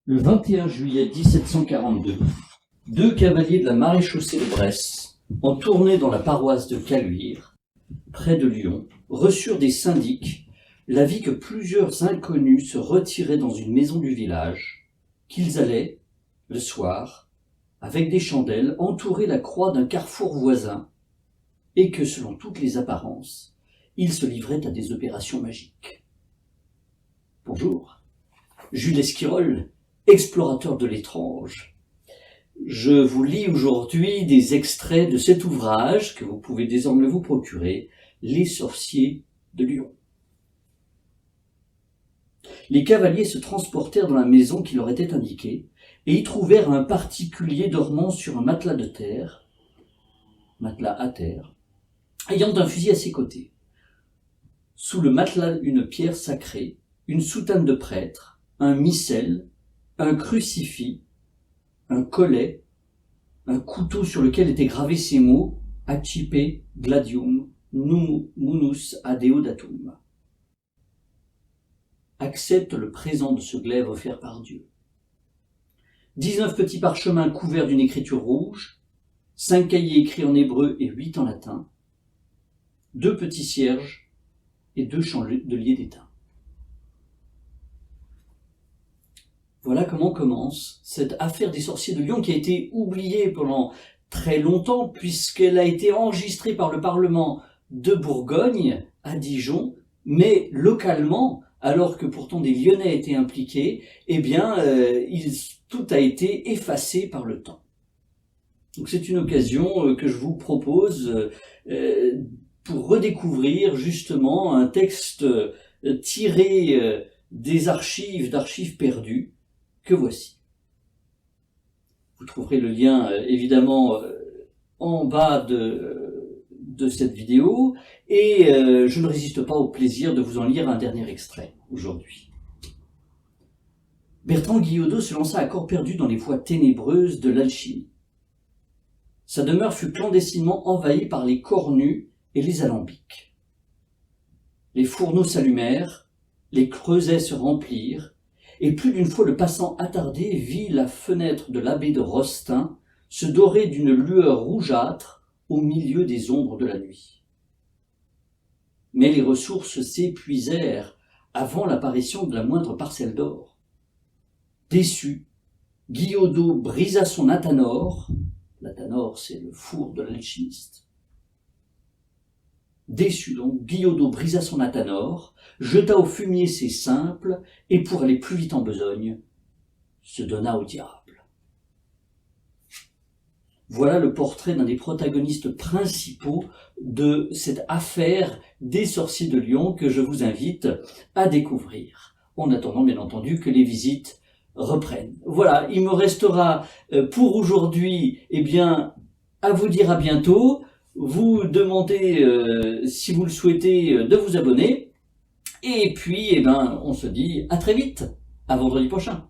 Le 21 juillet 1742, deux cavaliers de la maréchaussée de Bresse, en tournée dans la paroisse de Caluire, près de Lyon, reçurent des syndics l'avis que plusieurs inconnus se retiraient dans une maison du village, qu'ils allaient, le soir, avec des chandelles, entourer la croix d'un carrefour voisin, et que, selon toutes les apparences, ils se livraient à des opérations magiques. Bonjour, Jules Esquirol, explorateur de l'étrange. Je vous lis aujourd'hui des extraits de cet ouvrage que vous pouvez désormais vous procurer, Les sorciers de Lyon. Les cavaliers se transportèrent dans la maison qui leur était indiquée et y trouvèrent un particulier dormant sur un matelas à terre, ayant un fusil à ses côtés. Sous le matelas, une pierre sacrée, une soutane de prêtre, un missel, un crucifix, un collet, un couteau sur lequel étaient gravés ces mots « Accipe gladium munus ad Deodatum ». Accepte le présent de ce glaive offert par Dieu. 19 petits parchemins couverts d'une écriture rouge, 5 cahiers écrits en hébreu et 8 en latin, 2 petits cierges et 2 chandeliers d'étain. Voilà comment commence cette affaire des sorciers de Lyon qui a été oubliée pendant très longtemps puisqu'elle a été enregistrée par le Parlement de Bourgogne à Dijon, mais localement, alors que pourtant des Lyonnais étaient impliqués, tout a été effacé par le temps. Donc c'est une occasion que je vous propose pour redécouvrir justement un texte tiré d'archives perdues, que voici. Vous trouverez le lien évidemment en bas de cette vidéo et je ne résiste pas au plaisir de vous en lire un dernier extrait aujourd'hui. Bertrand Guyaudot se lança à corps perdu dans les voies ténébreuses de l'alchimie. Sa demeure fut clandestinement envahie par les cornus et les alambics. Les fourneaux s'allumèrent, les creusets se remplirent, et plus d'une fois le passant attardé vit la fenêtre de l'abbé de Rostin se dorer d'une lueur rougeâtre au milieu des ombres de la nuit. Mais les ressources s'épuisèrent avant l'apparition de la moindre parcelle d'or. Déçu, Guyaudot brisa son athanor, l'athanor c'est le four de l'alchimiste. Déçu donc, Guyaudot brisa son athanor, jeta au fumier ses simples, et pour aller plus vite en besogne, se donna au diable. Voilà le portrait d'un des protagonistes principaux de cette affaire des sorciers de Lyon que je vous invite à découvrir, en attendant bien entendu que les visites reprennent. Voilà, il me restera pour aujourd'hui, à vous dire à bientôt. Vous demandez, si vous le souhaitez, de vous abonner. Et puis, on se dit à très vite, à vendredi prochain.